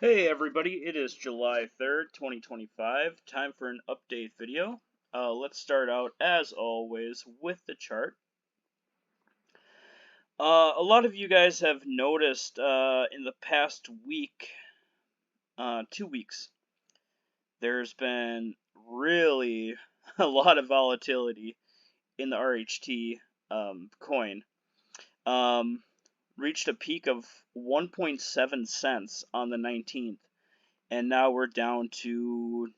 Hey everybody, it is July 3rd, 2025. Time for an update video. Let's start out, as always, with the chart. A lot of you guys have noticed in the past week, 2 weeks, there's been really a lot of volatility in the RHT coin. Reached a peak of 1.7 cents on the 19th. And now we're down to,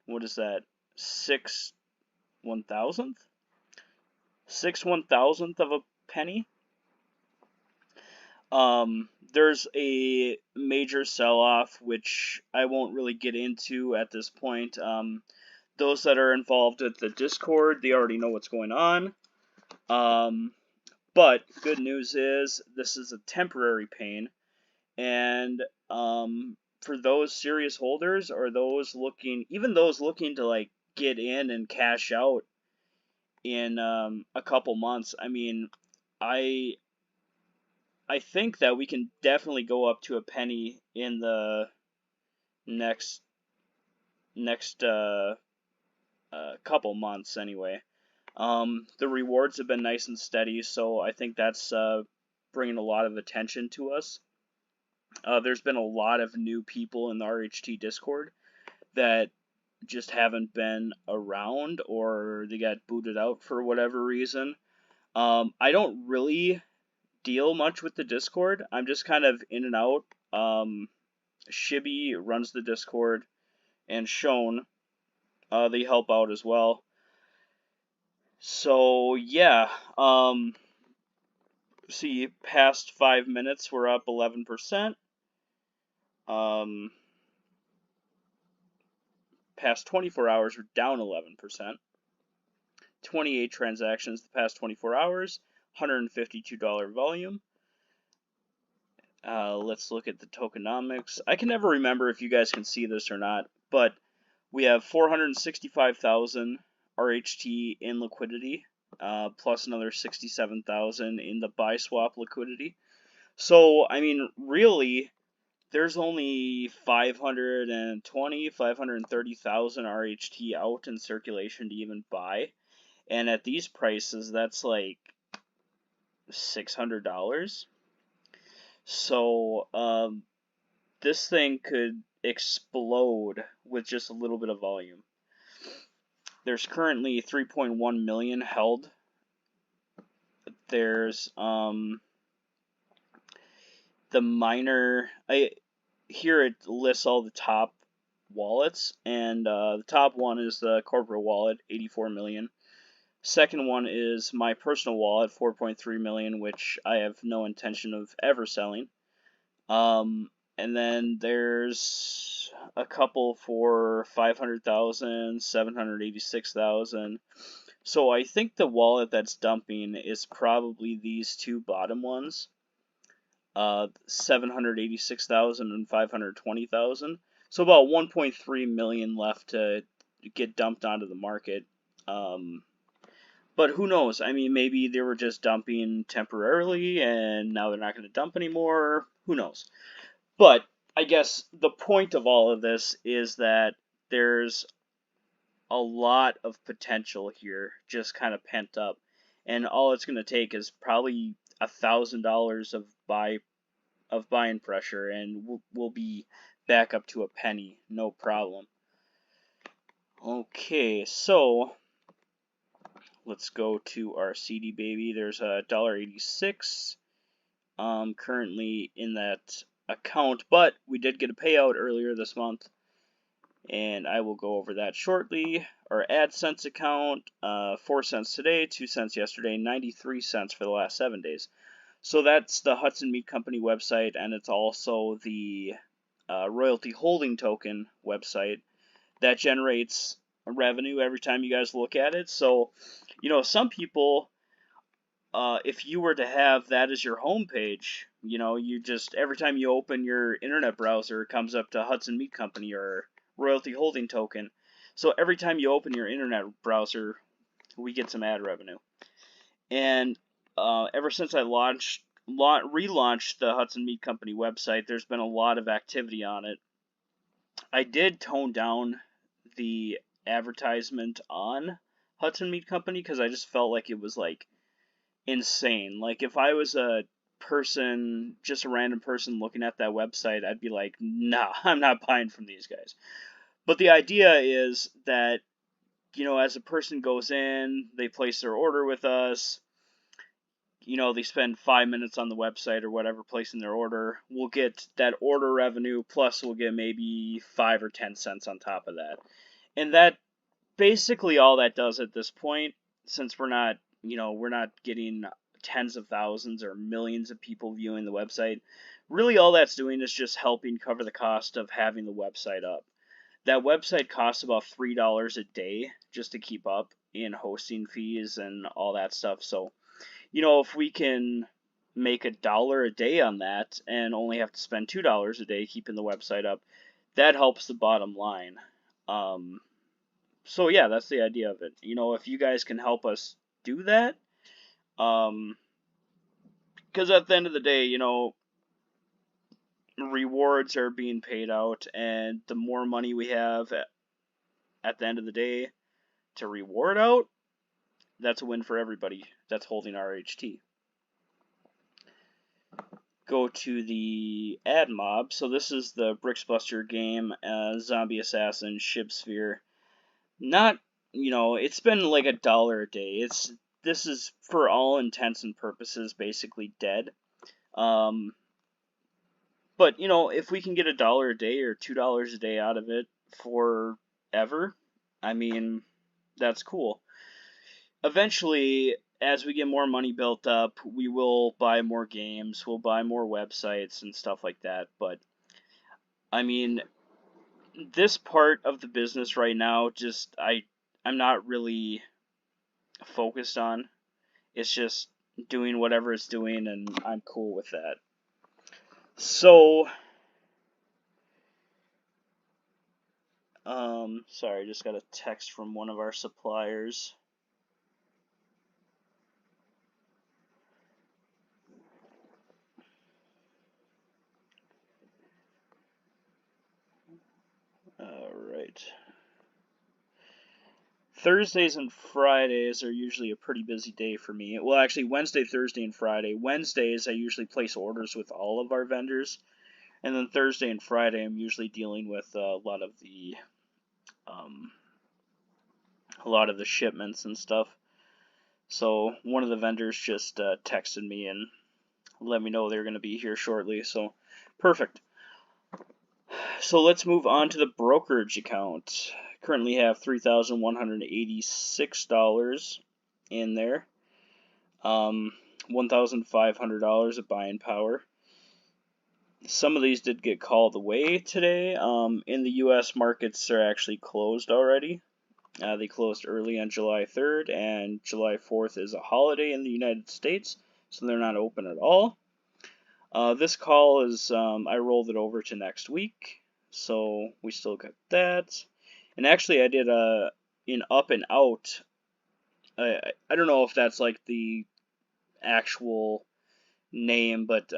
what is that, 6/1000th? 6/1000th of a penny. There's a major sell-off, which I won't really get into at this point. Those that are involved with the Discord, they already know what's going on. But good news is this is a temporary pain, and for those serious holders or those looking, even those looking to like get in and cash out in a couple months, I mean, I think that we can definitely go up to a penny in the next couple months anyway. The rewards have been nice and steady, so I think that's bringing a lot of attention to us. There's been a lot of new people in the RHT Discord that just haven't been around, or they got booted out for whatever reason. I don't really deal much with the Discord. I'm just kind of in and out. Shibby runs the Discord, and Shone, they help out as well. So yeah, see, past 5 minutes we're up 11%. Past 24 hours we're down 11%. 28 transactions the past 24 hours, $152 volume. Let's look at the tokenomics. I can never remember if you guys can see this or not, but we have 465,000 RHT in liquidity, plus another 67,000 in the buy swap liquidity. So, I mean, really, there's only 530,000 RHT out in circulation to even buy. And at these prices, that's like $600. So, this thing could explode with just a little bit of volume. There's currently 3.1 million held. There's the miner. Here it lists all the top wallets, and the top one is the corporate wallet, 84 million. Second one is my personal wallet, 4.3 million, which I have no intention of ever selling. And then there's a couple for 500,000, 786,000. So I think the wallet that's dumping is probably these two bottom ones, 786,000 and 520,000. So about 1.3 million left to get dumped onto the market. But who knows? I mean, maybe they were just dumping temporarily and now they're not going to dump anymore. Who knows? But I guess the point of all of this is that there's a lot of potential here just kind of pent up. And all it's going to take is probably $1,000 of buying pressure, and we'll be back up to a penny, no problem. Okay, so let's go to our CD baby. There's a $1.86 currently in that account, but we did get a payout earlier this month, and I will go over that shortly. Our AdSense account, 4 cents today, 2 cents yesterday, 93 cents for the last 7 days. So that's the Hudson Meat Company website, and it's also the royalty holding token website that generates revenue every time you guys look at it. So, you know, some people, if you were to have that as your home page, you know, you just, every time you open your internet browser, it comes up to Hudson Meat Company or royalty holding token. So every time you open your internet browser, we get some ad revenue. And ever since I relaunched the Hudson Meat Company website, there's been a lot of activity on it. I did tone down the advertisement on Hudson Meat Company because I just felt like it was like insane. Like if I was a person, just a random person looking at that website, I'd be like, nah, I'm not buying from these guys. But the idea is that, you know, as a person goes in, they place their order with us, you know, they spend 5 minutes on the website or whatever placing their order, we'll get that order revenue, plus we'll get maybe 5 or 10 cents on top of that. And that basically all that does at this point, since we're not, you know, we're not getting tens of thousands or millions of people viewing the website. Really all that's doing is just helping cover the cost of having the website up. That website costs about $3 a day just to keep up in hosting fees and all that stuff. So, you know, if we can make $1 a day on that and only have to spend $2 a day keeping the website up, that helps the bottom line. So yeah, that's the idea of it. You know, if you guys can help us do that, because at the end of the day, you know, rewards are being paid out, and the more money we have at the end of the day to reward out, that's a win for everybody that's holding RHT. Go to the ad mob. So this is the Bricksbuster game, Zombie Assassin, Shipsphere. Not, you know, it's been like $1 a day. This is for all intents and purposes basically dead. But you know, if we can get $1 a day or $2 a day out of it forever, I mean, that's cool. Eventually, as we get more money built up, we will buy more games, we'll buy more websites and stuff like that. But I mean, this part of the business right now, just I'm not really focused on. It's just doing whatever it's doing, and I'm cool with that. So, sorry, I just got a text from one of our suppliers. Alright. Thursdays and Fridays are usually a pretty busy day for me. Well, actually, Wednesday, Thursday, and Friday. Wednesdays, I usually place orders with all of our vendors. And then Thursday and Friday, I'm usually dealing with a lot of the shipments and stuff. So one of the vendors just texted me and let me know they're going to be here shortly. So perfect. So let's move on to the brokerage account. Currently have $3,186 in there. $1,500 of buying power. Some of these did get called away today. In the U.S. markets, they're actually closed already. They closed early on July 3rd, and July 4th is a holiday in the United States, so they're not open at all. This call is, I rolled it over to next week, so we still got that. And actually, I did in up and out. I don't know if that's like the actual name, but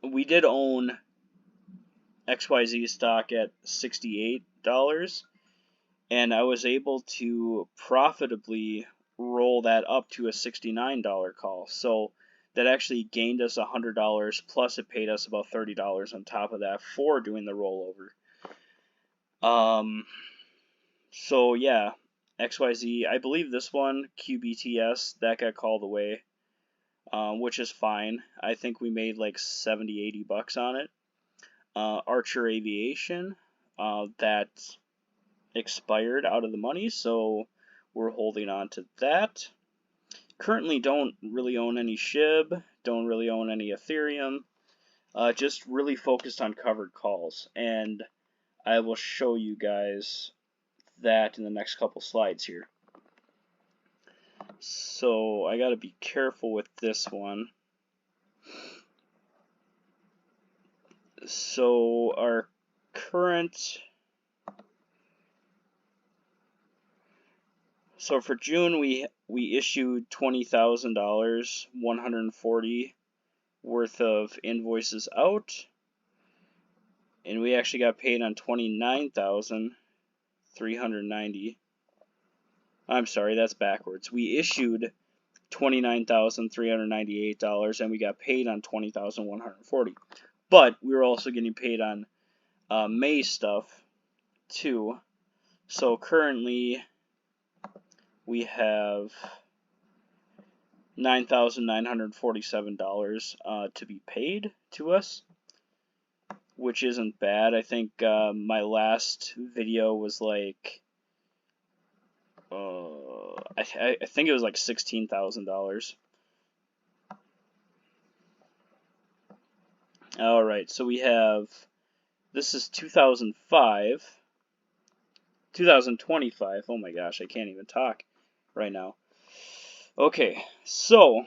we did own XYZ stock at $68, and I was able to profitably roll that up to a $69 call. So that actually gained us $100, plus it paid us about $30 on top of that for doing the rollover. So yeah, XYZ, I believe this one, QBTS, that got called away, which is fine. I think we made like 70, 80 bucks on it. Archer Aviation, that expired out of the money, so we're holding on to that. Currently don't really own any SHIB, don't really own any Ethereum, just really focused on covered calls, and I will show you guys that in the next couple slides here. So I gotta be careful with this one. So our current, so for June we issued $20,000, 140 worth of invoices out, and we actually got paid on $29,390. I'm sorry, that's backwards. We issued $29,398, and we got paid on $20,140. But we were also getting paid on May stuff too. So currently we have $9,947 to be paid to us, which isn't bad. I think my last video was like, I think it was like $16,000. All right, so we have, this is 2025. Oh my gosh, I can't even talk right now. Okay, so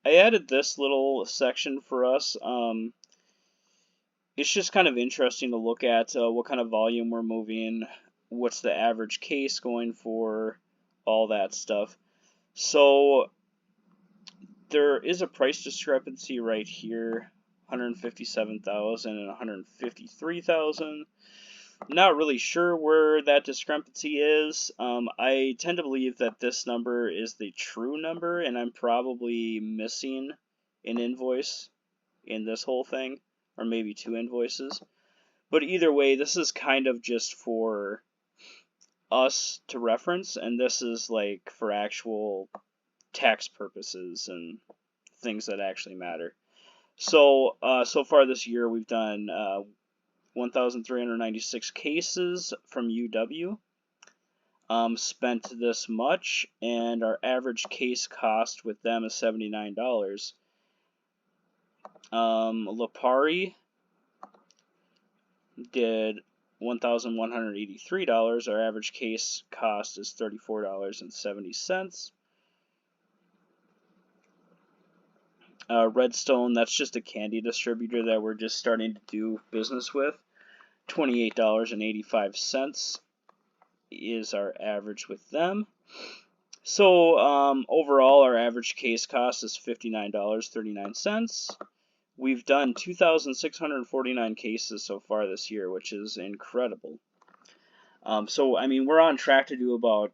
I added this little section for us. It's just kind of interesting to look at what kind of volume we're moving, what's the average case going for, all that stuff. So there is a price discrepancy right here, 157,000 and 153,000. Not really sure where that discrepancy is. I tend to believe that this number is the true number, and I'm probably missing an invoice in this whole thing, or maybe 2 invoices. But either way, this is kind of just for us to reference, and this is like for actual tax purposes and things that actually matter. So, so far this year we've done 1,396 cases from UW, spent this much, and our average case cost with them is $79. Lipari did $1,183. Our average case cost is $34.70. Redstone, that's just a candy distributor that we're just starting to do business with. $28.85 is our average with them. So overall, our average case cost is $59.39. We've done 2,649 cases so far this year, which is incredible. So, I mean, we're on track to do about,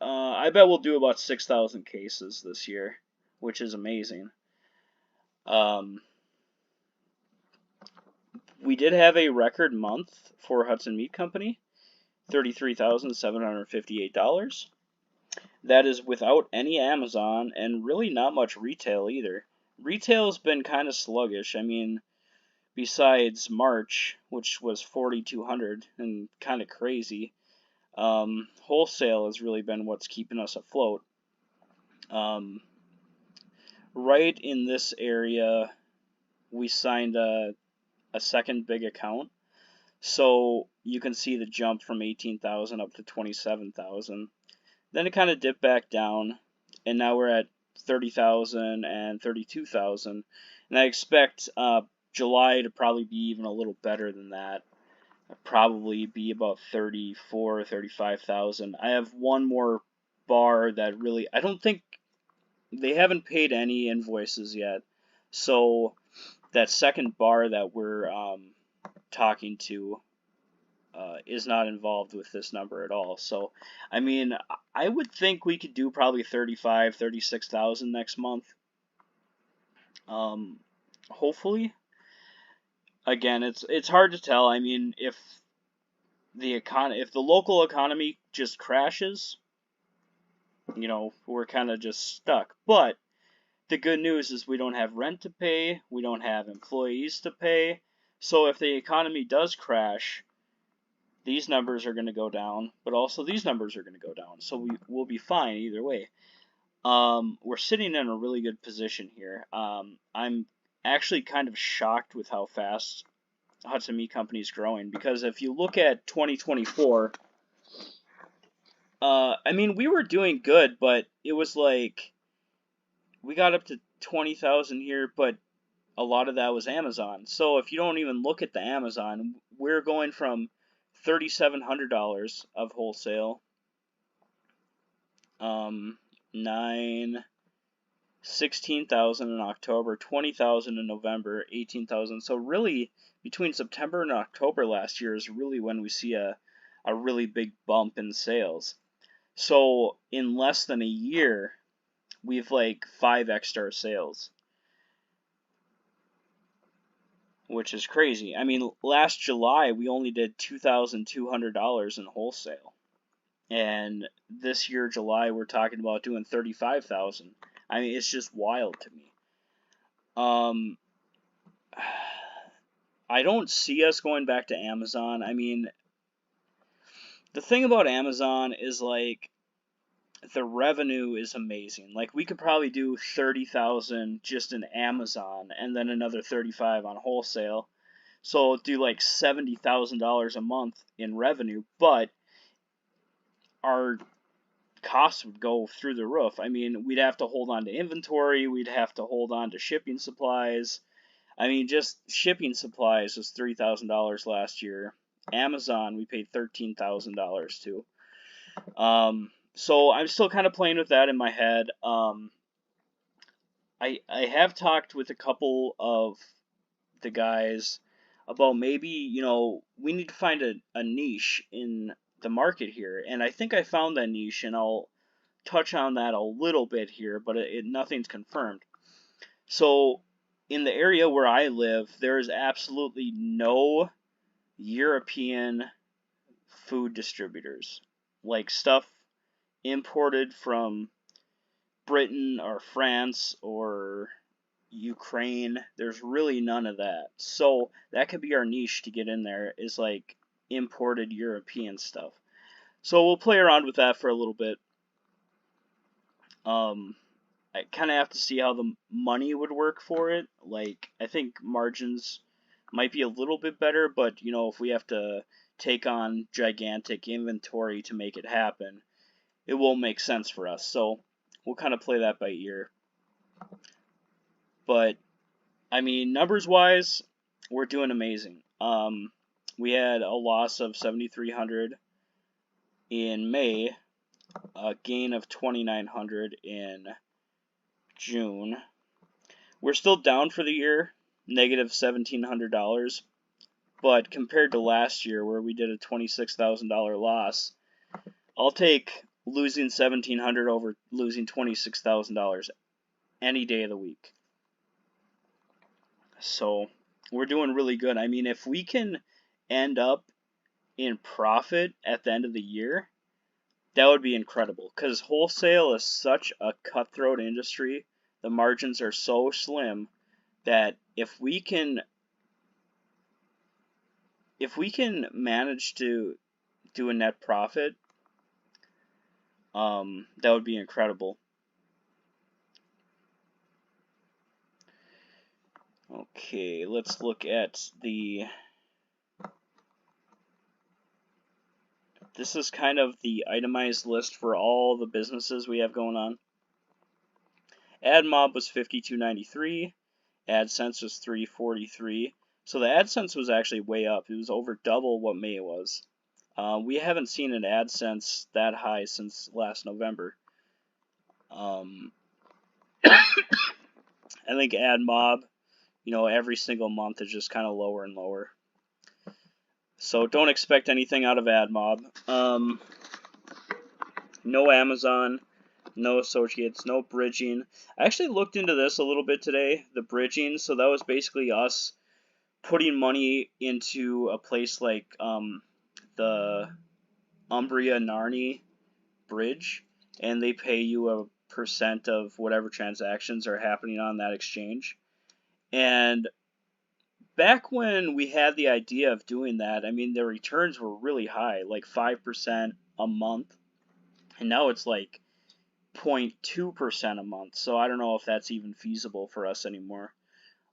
I bet we'll do about 6,000 cases this year, which is amazing. We did have a record month for Hudson Meat Company, $33,758. That is without any Amazon and really not much retail either. Retail's been kind of sluggish. I mean, besides March, which was 4,200 and kind of crazy, wholesale has really been what's keeping us afloat. Right in this area, we signed a second big account, so you can see the jump from 18,000 up to 27,000. Then it kind of dipped back down, and now we're at 30,000 and 32,000. And I expect July to probably be even a little better than that. Probably be about 34, 35,000. I have one more bar that really, I don't think, they haven't paid any invoices yet. So that second bar that we're talking to is not involved with this number at all. So, I mean, I would think we could do probably 35, 36,000 next month. Hopefully. Again, it's hard to tell. I mean, if the local economy just crashes, you know, we're kind of just stuck. But the good news is we don't have rent to pay, we don't have employees to pay. So if the economy does crash, these numbers are going to go down, but also these numbers are going to go down. So we'll be fine either way. We're sitting in a really good position here. I'm actually kind of shocked with how fast Hudson Meat Company is growing, because if you look at 2024, I mean, we were doing good, but it was like we got up to 20,000 here, but a lot of that was Amazon. So if you don't even look at the Amazon, we're going from $3,700 of wholesale, 9, 16,000 in October, 20,000 in November, 18,000. So really, between September and October last year is really when we see a really big bump in sales. So in less than a year, we've like 5x our sales, which is crazy. I mean, last July we only did $2,200 in wholesale, and this year July we're talking about doing 35,000. I mean, it's just wild to me. I don't see us going back to Amazon. I mean, the thing about Amazon is like the revenue is amazing. Like we could probably do 30,000 just in Amazon and then another 35 on wholesale. So do like $70,000 a month in revenue, but our costs would go through the roof. I mean, we'd have to hold on to inventory, we'd have to hold on to shipping supplies. I mean, just shipping supplies was $3,000 last year. Amazon, we paid $13,000 to. So I'm still kind of playing with that in my head. I have talked with a couple of the guys about maybe, you know, we need to find a niche in the market here. And I think I found that niche, and I'll touch on that a little bit here, but nothing's confirmed. So in the area where I live, there is absolutely no European food distributors. Like stuff imported from Britain or France or Ukraine, there's really none of that. So that could be our niche to get in there, is like imported European stuff. So we'll play around with that for a little bit. I kind of have to see how the money would work for it. Like, I think margins might be a little bit better, but, you know, if we have to take on gigantic inventory to make it happen, it won't make sense for us. So we'll kind of play that by ear. But, I mean, numbers-wise, we're doing amazing. We had a loss of 7,300 in May, a gain of 2,900 in June. We're still down for the year, negative $1,700, but compared to last year where we did a $26,000 loss, I'll take losing $1,700 over losing $26,000 any day of the week. So we're doing really good. I mean, if we can end up in profit at the end of the year, that would be incredible, because wholesale is such a cutthroat industry. The margins are so slim that if we can manage to do a net profit, that would be incredible. Okay, let's look at this is kind of the itemized list for all the businesses we have going on. AdMob was $52.93, AdSense was $3.43. So the AdSense was actually way up. It was over double what May was. We haven't seen an AdSense that high since last November. I think AdMob, you know, every single month is just kind of lower and lower. So don't expect anything out of AdMob. No Amazon, no associates, no bridging. I actually looked into this a little bit today, the bridging. So that was basically us putting money into a place like the Umbria Narni bridge, and they pay you a % of whatever transactions are happening on that exchange. And back when we had the idea of doing that, I mean, the returns were really high, like 5% a month, and now it's like 0.2% a month. So I don't know if that's even feasible for us anymore.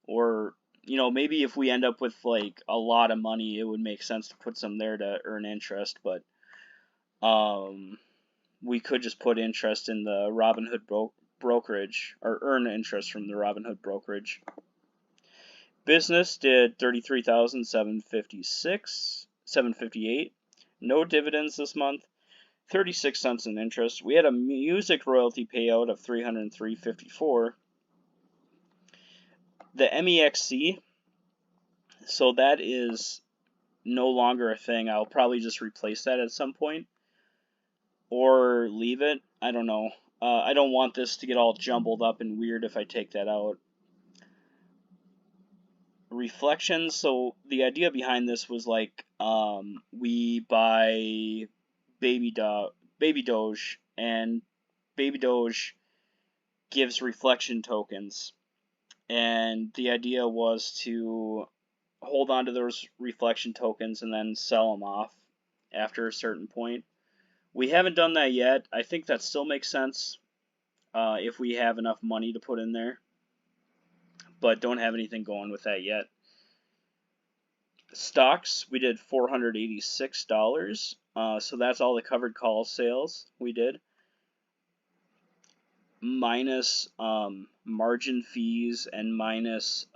Or, you know, maybe if we end up with like a lot of money, it would make sense to put some there to earn interest, but we could just put interest in the Robinhood brokerage, or earn interest from the Robinhood brokerage. Business did $33,758. No dividends this month. 36 cents in interest. We had a music royalty payout of $303.54. The MEXC, so that is no longer a thing. I'll probably just replace that at some point or leave it. I don't know. I don't want this to get all jumbled up and weird if I take that out. Reflections. So the idea behind this was like we buy Baby Doge, and Baby Doge gives reflection tokens, and the idea was to hold on to those reflection tokens and then sell them off after a certain point. We haven't done that yet. I think that still makes sense if we have enough money to put in there, but don't have anything going with that yet. Stocks, we did $486, so that's all the covered call sales we did, minus margin fees and minus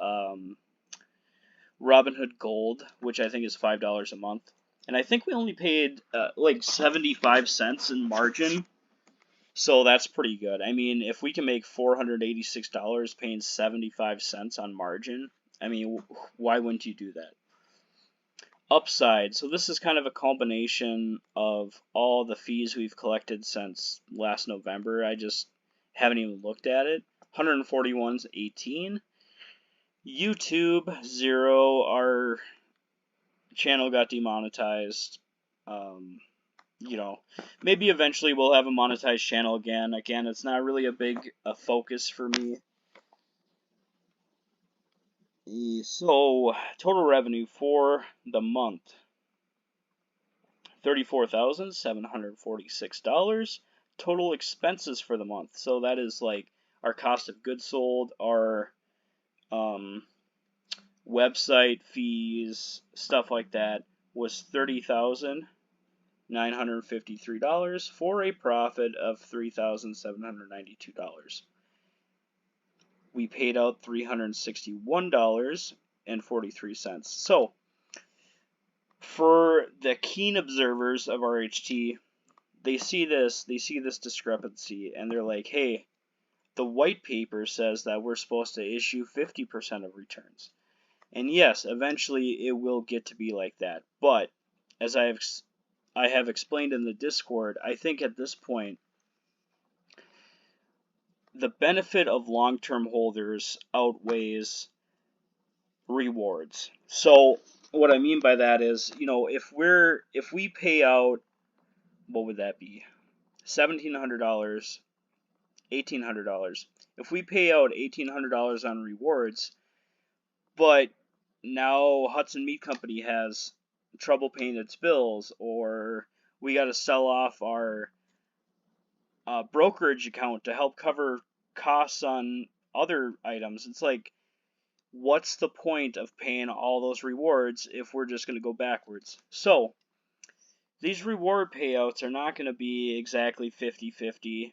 Robinhood Gold, which I think is $5 a month. And I think we only paid like 75 cents in margin, so that's pretty good. I mean, if we can make $486 paying 75 cents on margin, I mean, why wouldn't you do that? Upside, so this is kind of a combination of all the fees we've collected since last November. I just haven't even looked at it. 141's 18. YouTube 0. Our channel got demonetized. You know, maybe eventually we'll have a monetized channel again. Again, it's not really a big focus for me. So total revenue for the month, $34,746. Total expenses for the month, so that is like our cost of goods sold, our website fees, stuff like that, was $30,953 for a profit of $3,792. We paid out $361.43. So for the keen observers of RHT, they see this discrepancy, and they're like, hey, the white paper says that we're supposed to issue 50% of returns. And yes, eventually it will get to be like that. But as I have explained in the Discord, I think at this point, the benefit of long-term holders outweighs rewards. So what I mean by that is, you know, if we pay out, what would that be? $1,700, $1,800. If we pay out $1,800 on rewards, but now Hudson Meat Company has trouble paying its bills, or we got to sell off our brokerage account to help cover costs on other items. It's like, what's the point of paying all those rewards if we're just going to go backwards? So these reward payouts are not going to be exactly 50-50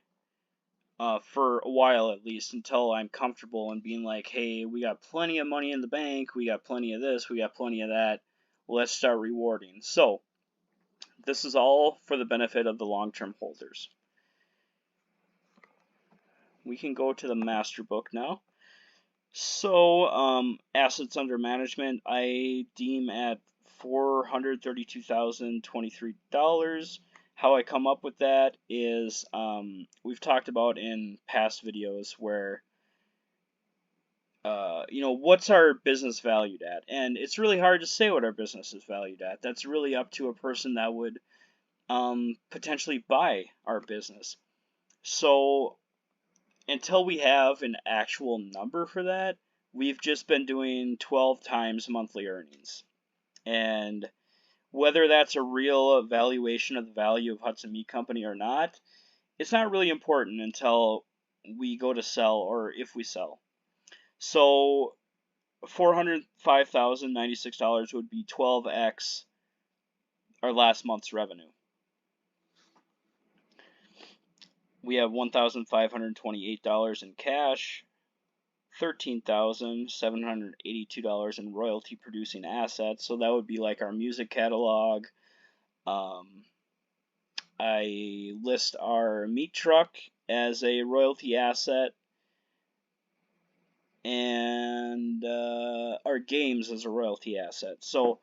for a while, at least, until I'm comfortable in being like, hey, we got plenty of money in the bank, we got plenty of this, we got plenty of that, let's start rewarding. So this is all for the benefit of the long-term holders. We can go to the master book now. So assets under management, I deem at $432,023. How I come up with that is we've talked about in past videos where you know, what's our business valued at? And it's really hard to say what our business is valued at. That's really up to a person that would potentially buy our business. So until we have an actual number for that, we've just been doing 12 times monthly earnings. And whether that's a real valuation of the value of Hudson Meat Company or not, it's not really important until we go to sell, or if we sell. So $405,096 would be 12x our last month's revenue. We have $1,528 in cash, $13,782 in royalty producing assets. So that would be like our music catalog, I list our meat truck as a royalty asset, and our games as a royalty asset. So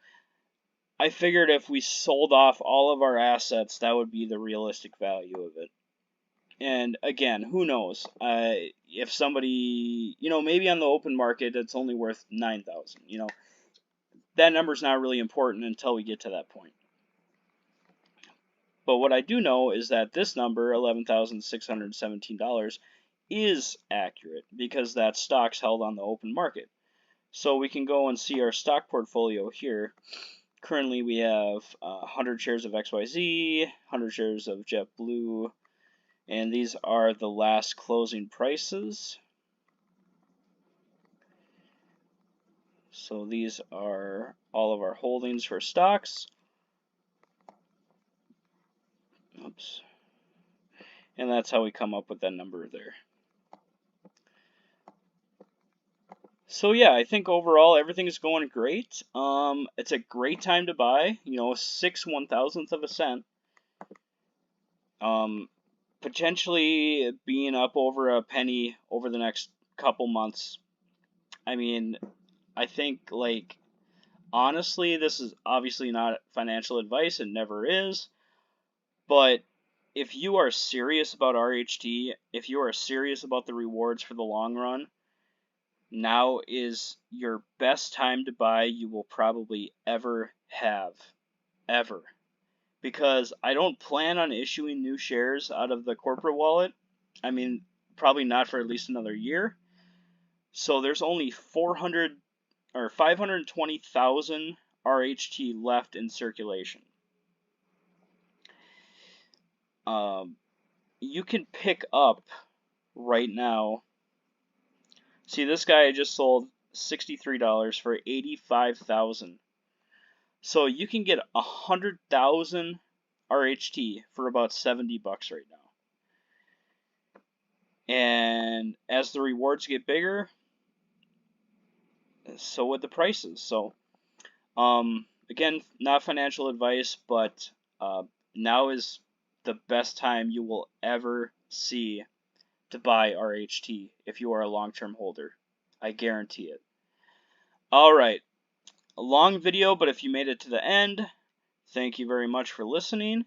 I figured if we sold off all of our assets, that would be the realistic value of it. And again, who knows? If somebody, maybe on the open market, it's only worth 9,000. That number's not really important until we get to that point. But what I do know is that this number, $11,617, is accurate because that stock's held on the open market. So we can go and see our stock portfolio here. Currently, we have 100 shares of XYZ, 100 shares of JetBlue, and these are the last closing prices. So these are all of our holdings for stocks. Oops. And that's how we come up with that number there. So yeah, I think overall everything is going great. It's a great time to buy. 1/6 of a cent. Potentially being up over a penny over the next couple months. I mean, I think, like, honestly, this is obviously not financial advice. It never is. But if you are serious about RHT, if you are serious about the rewards for the long run, now is your best time to buy you will probably ever have. Ever. Because I don't plan on issuing new shares out of the corporate wallet. I mean, probably not for at least another year. So there's only 520,000 RHT left in circulation. You can pick up right now. See, this guy I just sold $63 for 85,000. So you can get 100,000 RHT for about $70 right now. And as the rewards get bigger, so would the prices. So, again, not financial advice, but now is the best time you will ever see to buy RHT if you are a long-term holder. I guarantee it. All right. A long video, but if you made it to the end, thank you very much for listening.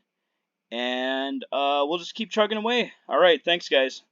And we'll just keep chugging away. All right. Thanks, guys.